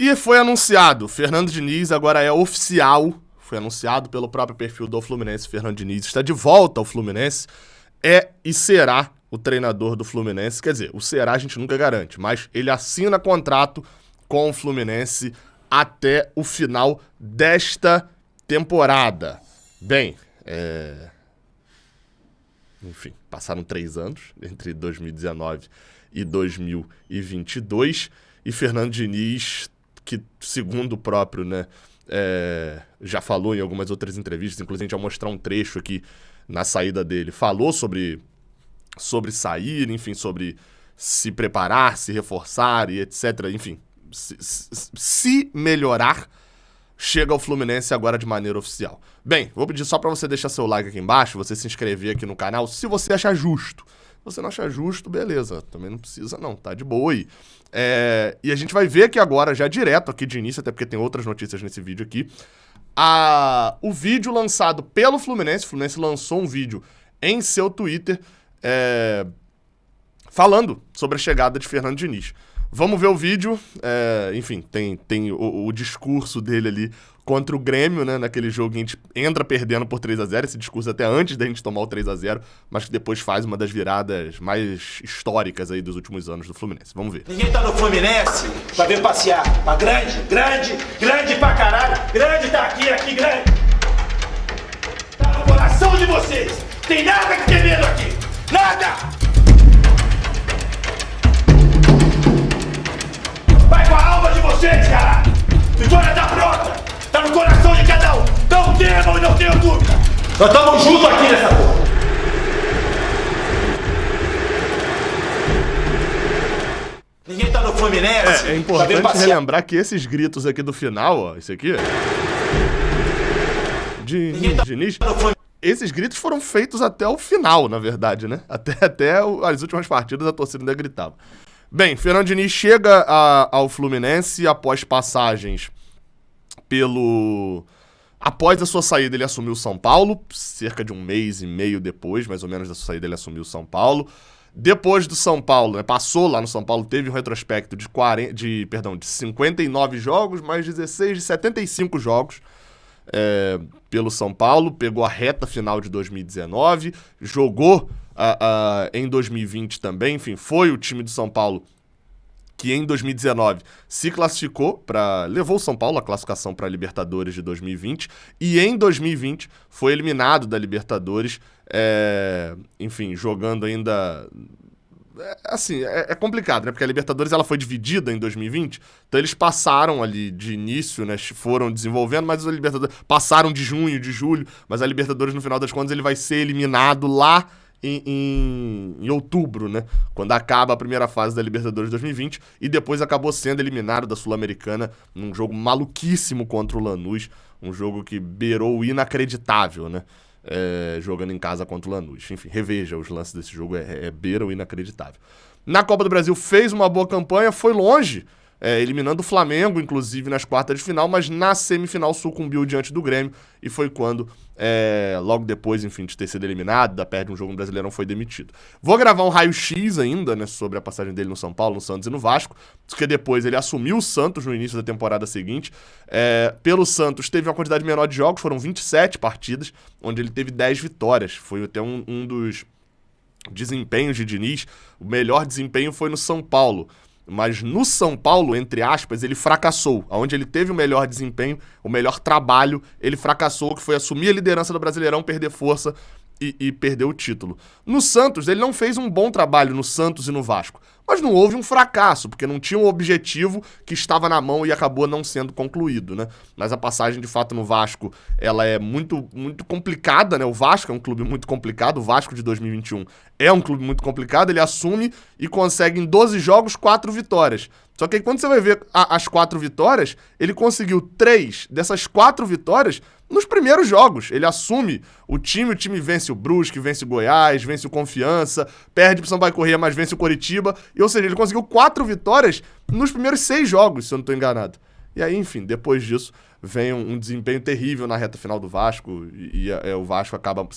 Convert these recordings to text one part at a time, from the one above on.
E foi anunciado, Fernando Diniz agora é oficial, foi anunciado pelo próprio perfil do Fluminense, Fernando Diniz está de volta ao Fluminense, e será o treinador do Fluminense, quer dizer, o será a gente nunca garante, mas ele assina contrato com o Fluminense até o final desta temporada. Bem, enfim, passaram 3 anos, entre 2019 e 2022, e Fernando Diniz, que segundo o próprio, né, já falou em algumas outras entrevistas, inclusive a gente vai mostrar um trecho aqui na saída dele, falou sobre sair, enfim, sobre se preparar, se reforçar e etc, enfim, se melhorar, chega ao Fluminense agora de maneira oficial. Bem, vou pedir só pra você deixar seu like aqui embaixo, você se inscrever aqui no canal, se você achar justo. Se você não achar justo, beleza, também não precisa não, tá de boa aí. E a gente vai ver aqui agora, já direto aqui de início, até porque tem outras notícias nesse vídeo aqui, o vídeo lançado pelo Fluminense. O Fluminense lançou um vídeo em seu Twitter falando sobre a chegada de Fernando Diniz. Vamos ver o vídeo, enfim, tem o discurso dele ali contra o Grêmio, né, naquele jogo que a gente entra perdendo por 3-0, esse discurso até antes da gente tomar o 3-0, mas que depois faz uma das viradas mais históricas aí dos últimos anos do Fluminense. Vamos ver. Ninguém tá no Fluminense pra ver passear, mas grande pra caralho, grande tá aqui, grande. Tá no coração de vocês, tem nada que ter medo aqui, nada! Vai com a alma de vocês, caralho! Vitória tá pronta! Tá no coração de cada um! Não temam e não tenham dúvida! Nós estamos juntos aqui nessa porra! Ninguém tá no Fluminense! É importante relembrar que esses gritos aqui do final, ó, esse aqui, Diniz, esses gritos foram feitos até o final, na verdade, né? Até as últimas partidas a torcida ainda gritava. Bem, Fernando Diniz chega ao Fluminense após passagens após a sua saída, ele assumiu o São Paulo, cerca de 1 mês e meio depois, mais ou menos, da sua saída, ele assumiu o São Paulo. Depois do São Paulo, né, passou lá no São Paulo, teve um retrospecto de 59 jogos, mais 16 de 75 jogos pelo São Paulo, pegou a reta final de 2019, jogou em 2020 também, enfim, foi o time do São Paulo que em 2019 se classificou, levou o São Paulo à classificação para a Libertadores de 2020, e em 2020 foi eliminado da Libertadores, enfim, jogando ainda... Assim, é complicado, né? Porque a Libertadores ela foi dividida em 2020, então eles passaram ali de início, né? Foram desenvolvendo, mas a Libertadores passaram de junho, de julho, mas a Libertadores, no final das contas, ele vai ser eliminado lá em outubro, né? Quando acaba a primeira fase da Libertadores 2020, e depois acabou sendo eliminado da Sul-Americana num jogo maluquíssimo contra o Lanús, um jogo que beirou o inacreditável, né? Jogando em casa contra o Lanús. Enfim, reveja os lances desse jogo, beira o inacreditável. Na Copa do Brasil fez uma boa campanha, foi longe, eliminando o Flamengo, inclusive, nas quartas de final, mas na semifinal sucumbiu diante do Grêmio, e foi quando, logo depois, enfim, de ter sido eliminado, perde um jogo no Brasileirão, foi demitido. Vou gravar um raio-x ainda, né, sobre a passagem dele no São Paulo, no Santos e no Vasco, porque depois ele assumiu o Santos no início da temporada seguinte. Pelo Santos teve uma quantidade menor de jogos, foram 27 partidas, onde ele teve 10 vitórias, foi até um dos desempenhos de Diniz. O melhor desempenho foi no São Paulo, mas no São Paulo, entre aspas, ele fracassou. Onde ele teve o melhor desempenho, o melhor trabalho, ele fracassou, que foi assumir a liderança do Brasileirão, perder força e perder o título. No Santos, ele não fez um bom trabalho no Santos e no Vasco, mas não houve um fracasso, porque não tinha um objetivo que estava na mão e acabou não sendo concluído, né? Mas a passagem, de fato, no Vasco, ela é muito, muito complicada, né? O Vasco é um clube muito complicado, o Vasco de 2021 é um clube muito complicado, ele assume e consegue em 12 jogos 4 vitórias. Só que aí quando você vai ver as 4 vitórias, ele conseguiu 3 dessas 4 vitórias nos primeiros jogos. Ele assume o time vence o Brusque, vence o Goiás, vence o Confiança, perde pro Sampaio Corrêa, mas vence o Coritiba. Ou seja, ele conseguiu 4 vitórias nos primeiros 6 jogos, se eu não estou enganado. E aí, enfim, depois disso, vem um desempenho terrível na reta final do Vasco e o Vasco acaba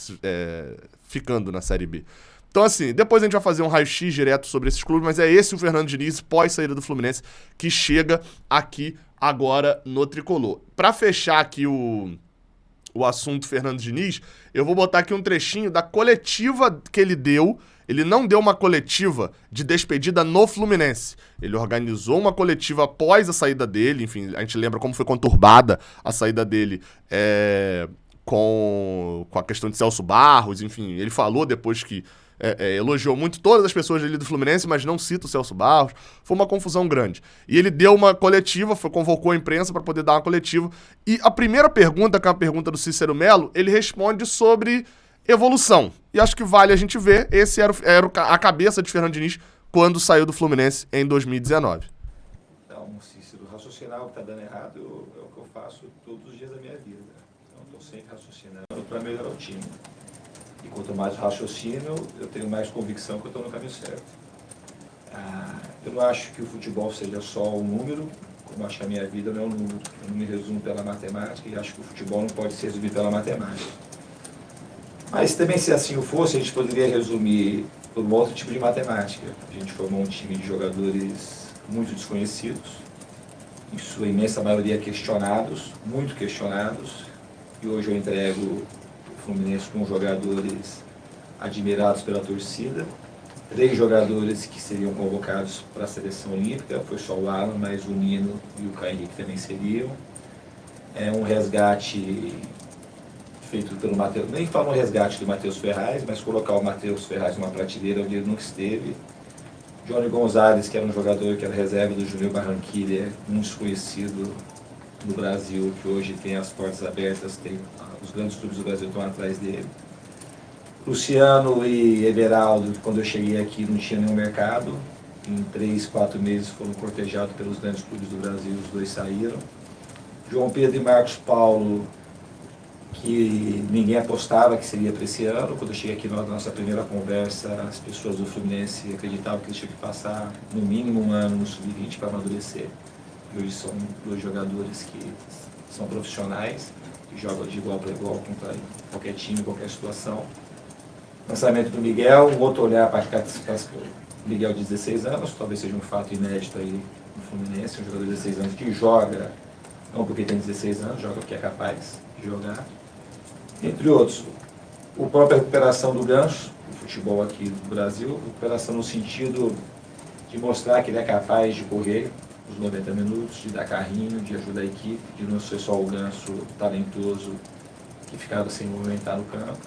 ficando na Série B. Então, assim, depois a gente vai fazer um raio-x direto sobre esses clubes, mas é esse o Fernando Diniz, pós-saída do Fluminense, que chega aqui agora no Tricolor. Pra fechar aqui o assunto Fernando Diniz, eu vou botar aqui um trechinho da coletiva que ele deu. Ele não deu uma coletiva de despedida no Fluminense. Ele organizou uma coletiva após a saída dele. Enfim, a gente lembra como foi conturbada a saída dele com a questão de Celso Barros. Enfim, ele falou depois que elogiou muito todas as pessoas ali do Fluminense, mas não cita o Celso Barros. Foi uma confusão grande. E ele deu uma coletiva, convocou a imprensa para poder dar uma coletiva. E a primeira pergunta, que é a pergunta do Cícero Melo, ele responde sobre evolução. E acho que vale a gente ver. Esse era a cabeça de Fernando Diniz quando saiu do Fluminense em 2019. Então, Cícero, raciocinar o que está dando errado é o que eu faço todos os dias da minha vida. Então, estou sempre raciocinando para melhorar o time. E quanto mais raciocínio, eu tenho mais convicção que eu estou no caminho certo. Eu não acho que o futebol seja só um número, como acho que a minha vida não é um número. Eu não me resumo pela matemática e acho que o futebol não pode se resumir pela matemática. Mas também, se assim o fosse, a gente poderia resumir por um outro tipo de matemática. A gente formou um time de jogadores muito desconhecidos, em sua imensa maioria questionados, muito questionados, e hoje eu entrego o Fluminense com jogadores admirados pela torcida, 3 jogadores que seriam convocados para a seleção olímpica, foi só o Alan, mas o Nino e o Caio Henrique também seriam. É um resgate feito pelo Matheus, nem falo um resgate do Matheus Ferraz, mas colocar o Matheus Ferraz numa prateleira onde ele nunca esteve. Johnny Gonzalez, que era um jogador que era reserva do Júnior Barranquilla, um desconhecido no Brasil, que hoje tem as portas abertas, os grandes clubes do Brasil estão atrás dele. Luciano e Everaldo, que quando eu cheguei aqui não tinha nenhum mercado, em 3, 4 meses foram cortejados pelos grandes clubes do Brasil, os 2 saíram. João Pedro e Marcos Paulo, que ninguém apostava que seria para esse ano. Quando eu cheguei aqui na nossa primeira conversa, as pessoas do Fluminense acreditavam que eles tinham que passar no mínimo um ano no Sub-20 para amadurecer. E hoje são 2 jogadores que são profissionais, que jogam de igual para igual contra qualquer time, qualquer situação. Lançamento do Miguel, um outro olhar para o Miguel de 16 anos, talvez seja um fato inédito aí no Fluminense, um jogador de 16 anos que joga, não porque tem 16 anos, joga porque é capaz de jogar. Entre outros, a própria recuperação do Ganso, o futebol aqui do Brasil, recuperação no sentido de mostrar que ele é capaz de correr os 90 minutos, de dar carrinho, de ajudar a equipe, de não ser só o Ganso talentoso que ficava sem movimentar no campo.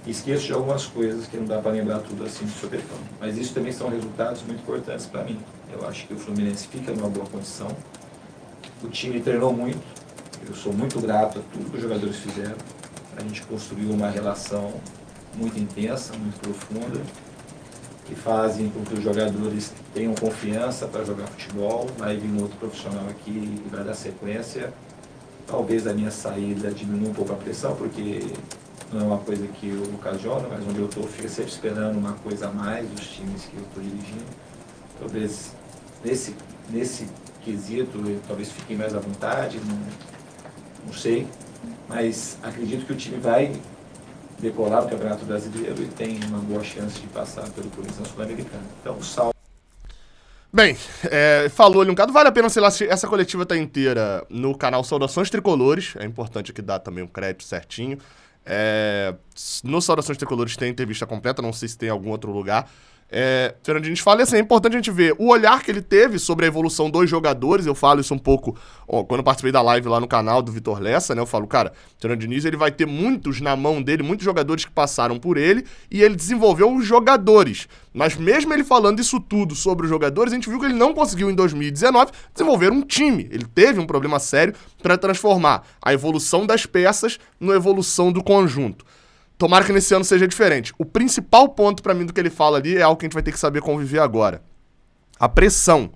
E esqueço de algumas coisas que não dá para lembrar tudo assim de sopetão. Mas isso também são resultados muito importantes para mim. Eu acho que o Fluminense fica numa boa condição. O time treinou muito. Eu sou muito grato a tudo que os jogadores fizeram. A gente construiu uma relação muito intensa, muito profunda, que fazem com que os jogadores tenham confiança para jogar futebol. Vai vir um outro profissional aqui e vai dar sequência. Talvez a minha saída diminua um pouco a pressão, porque não é uma coisa que eu ocasiono, mas onde eu estou, fica sempre esperando uma coisa a mais dos times que eu estou dirigindo. Talvez nesse quesito, eu talvez fiquem mais à vontade, não sei, mas acredito que o time vai decolar no Campeonato Brasileiro e tem uma boa chance de passar pelo Corinthians Sul-Americano. Então, o saldo. Bem, falou ali um bocado, vale a pena, sei lá, se essa coletiva tá inteira no canal Saudações Tricolores, é importante aqui dar também um crédito certinho. No Saudações Tricolores tem entrevista completa, não sei se tem algum outro lugar. Fernando Diniz fala assim, é importante a gente ver o olhar que ele teve sobre a evolução dos jogadores. Eu falo isso um pouco quando eu participei da live lá no canal do Vitor Lessa, né? Eu falo, cara, Fernando Diniz, ele vai ter muitos na mão dele, muitos jogadores que passaram por ele, e ele desenvolveu os jogadores. Mas mesmo ele falando isso tudo sobre os jogadores, a gente viu que ele não conseguiu em 2019 desenvolver um time. Ele teve um problema sério para transformar a evolução das peças na evolução do conjunto. Tomara que nesse ano seja diferente. O principal ponto pra mim do que ele fala ali é algo que a gente vai ter que saber conviver agora. A pressão.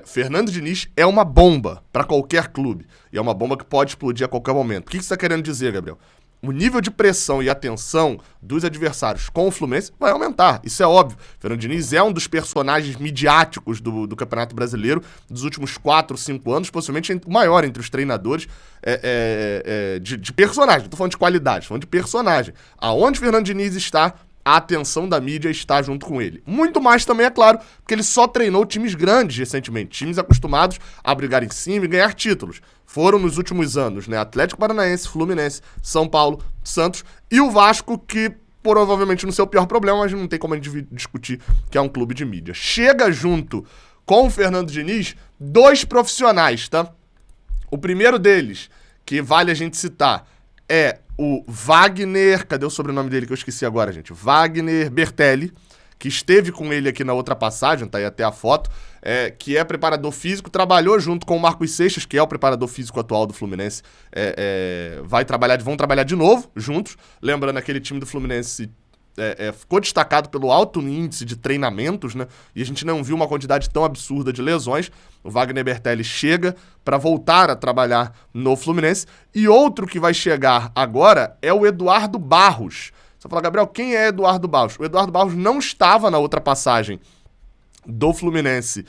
Fernando Diniz é uma bomba pra qualquer clube. E é uma bomba que pode explodir a qualquer momento. O que você tá querendo dizer, Gabriel? O nível de pressão e atenção dos adversários com o Fluminense vai aumentar, isso é óbvio. Fernando Diniz é um dos personagens midiáticos do Campeonato Brasileiro dos últimos 4, 5 anos, possivelmente o maior entre os treinadores de personagem. Não tô falando de qualidade, tô falando de personagem. Aonde Fernando Diniz está, a atenção da mídia está junto com ele. Muito mais também, é claro, porque ele só treinou times grandes recentemente, times acostumados a brigar em cima e ganhar títulos. Foram nos últimos anos, né? Atlético Paranaense, Fluminense, São Paulo, Santos e o Vasco, que provavelmente no seu pior problema, mas não tem como a gente discutir que é um clube de mídia. Chega junto com o Fernando Diniz 2 profissionais, tá? O primeiro deles, que vale a gente citar, é o Wagner... Cadê o sobrenome dele que eu esqueci agora, gente? Wagner Bertelli, que esteve com ele aqui na outra passagem, tá aí até a foto, que é preparador físico, trabalhou junto com o Marcos Seixas, que é o preparador físico atual do Fluminense, vão trabalhar de novo juntos. Lembrando, aquele time do Fluminense ficou destacado pelo alto índice de treinamentos, né? E a gente não viu uma quantidade tão absurda de lesões. O Wagner Bertelli chega para voltar a trabalhar no Fluminense. E outro que vai chegar agora é o Eduardo Barros. Você fala, Gabriel, quem é Eduardo Barros? O Eduardo Barros não estava na outra passagem do Fluminense,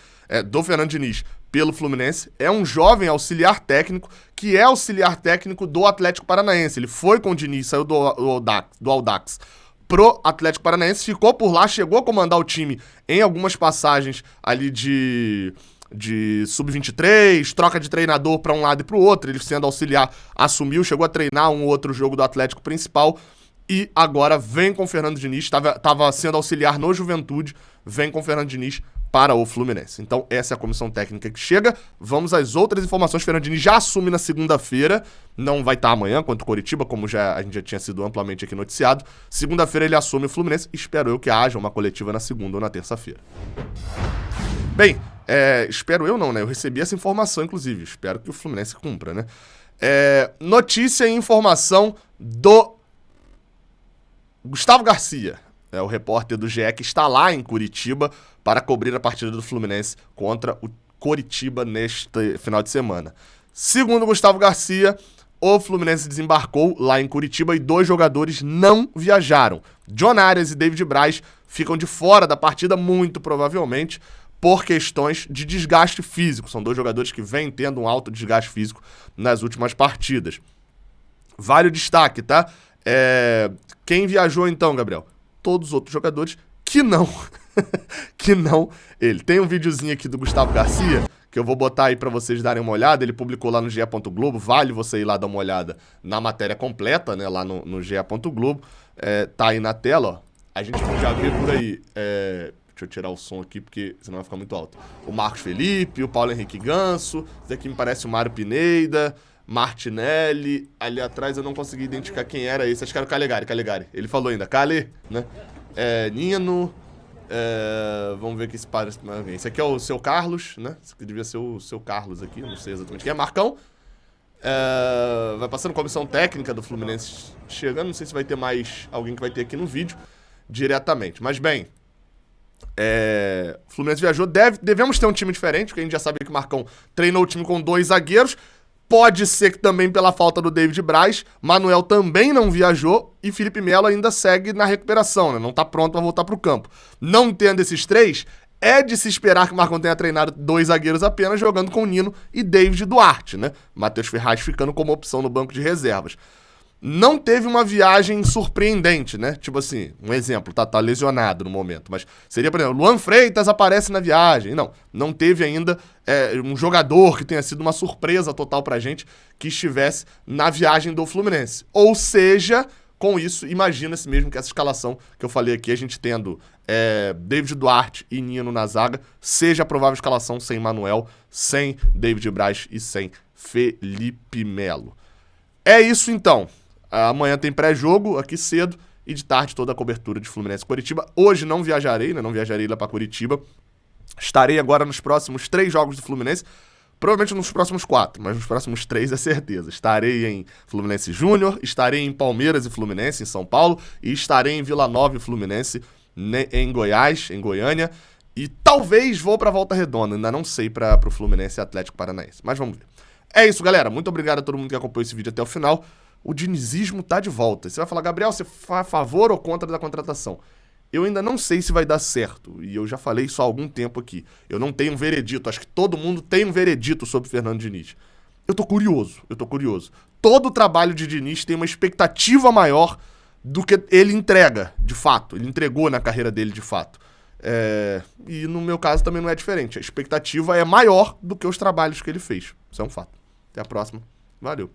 do Fernando Diniz, pelo Fluminense. É um jovem auxiliar técnico, que é auxiliar técnico do Atlético Paranaense. Ele foi com o Diniz, saiu do Audax pro Atlético Paranaense, ficou por lá, chegou a comandar o time em algumas passagens ali de sub-23, troca de treinador para um lado e para o outro. Ele, sendo auxiliar, assumiu, chegou a treinar um outro jogo do Atlético principal. E agora vem com o Fernando Diniz, estava sendo auxiliar no Juventude, vem com o Fernando Diniz para o Fluminense. Então essa é a comissão técnica que chega. Vamos às outras informações. O Fernando Diniz já assume na segunda-feira, não vai estar amanhã contra o Coritiba, como a gente já tinha sido amplamente aqui noticiado. Segunda-feira ele assume o Fluminense, espero eu que haja uma coletiva na segunda ou na terça-feira. Bem, espero eu não, né? Eu recebi essa informação, inclusive, espero que o Fluminense cumpra, né? Notícia e informação do Gustavo Garcia, o repórter do GE, que está lá em Curitiba para cobrir a partida do Fluminense contra o Coritiba neste final de semana. Segundo Gustavo Garcia, o Fluminense desembarcou lá em Curitiba e 2 jogadores não viajaram. John Arias e David Braz ficam de fora da partida, muito provavelmente por questões de desgaste físico. São 2 jogadores que vêm tendo um alto desgaste físico nas últimas partidas. Vale o destaque, tá? Quem viajou então, Gabriel? Todos os outros jogadores que não ele. Tem um videozinho aqui do Gustavo Garcia que eu vou botar aí pra vocês darem uma olhada. Ele publicou lá no GE. Globo, vale você ir lá dar uma olhada na matéria completa, né, lá no GE. Globo. Tá aí na tela, ó. A gente já vê por aí, deixa eu tirar o som aqui porque senão vai ficar muito alto. O Marcos Felipe, o Paulo Henrique Ganso, esse aqui me parece o Mário Pineda, Martinelli, ali atrás eu não consegui identificar quem era esse, acho que era o Calegari. Ele falou ainda, Cale, né? Nino, vamos ver aqui se parece mais alguém. Esse aqui é o seu Carlos, né? Esse aqui devia ser o seu Carlos aqui, não sei exatamente quem é. Marcão, vai passando comissão técnica do Fluminense chegando, não sei se vai ter mais alguém que vai ter aqui no vídeo diretamente, mas bem, o Fluminense viajou, devemos ter um time diferente, porque a gente já sabe que o Marcão treinou o time com 2 zagueiros. Pode ser que também pela falta do David Braz, Manuel também não viajou e Felipe Melo ainda segue na recuperação, né? Não tá pronto para voltar pro campo. Não tendo esses 3, é de se esperar que o Marcão tenha treinado 2 zagueiros apenas, jogando com Nino e David Duarte, né? Matheus Ferraz ficando como opção no banco de reservas. Não teve uma viagem surpreendente, né? Tipo assim, um exemplo, tá lesionado no momento, mas seria, por exemplo, Luan Freitas aparece na viagem. Não teve ainda um jogador que tenha sido uma surpresa total pra gente que estivesse na viagem do Fluminense. Ou seja, com isso, imagina-se mesmo que essa escalação que eu falei aqui, a gente tendo David Duarte e Nino na zaga, seja a provável escalação sem Manuel, sem David Braz e sem Felipe Melo. É isso então. Amanhã tem pré-jogo aqui cedo e de tarde toda a cobertura de Fluminense e Coritiba. Hoje não viajarei, né? Não viajarei lá para Coritiba. Estarei agora nos próximos 3 jogos do Fluminense. Provavelmente nos próximos 4, mas nos próximos 3 é certeza. Estarei em Fluminense Júnior, estarei em Palmeiras e Fluminense em São Paulo e estarei em Vila Nova e Fluminense em Goiás, em Goiânia. E talvez vou para Volta Redonda, ainda não sei para o Fluminense e Atlético Paranaense. Mas vamos ver. É isso, galera. Muito obrigado a todo mundo que acompanhou esse vídeo até o final. O dinizismo tá de volta. Você vai falar, Gabriel, você é a favor ou contra da contratação? Eu ainda não sei se vai dar certo, e eu já falei isso há algum tempo aqui. Eu não tenho um veredito, acho que todo mundo tem um veredito sobre o Fernando Diniz. Eu tô curioso. Todo o trabalho de Diniz tem uma expectativa maior do que ele entrega, de fato. Ele entregou na carreira dele, de fato. E no meu caso também não é diferente. A expectativa é maior do que os trabalhos que ele fez. Isso é um fato. Até a próxima. Valeu.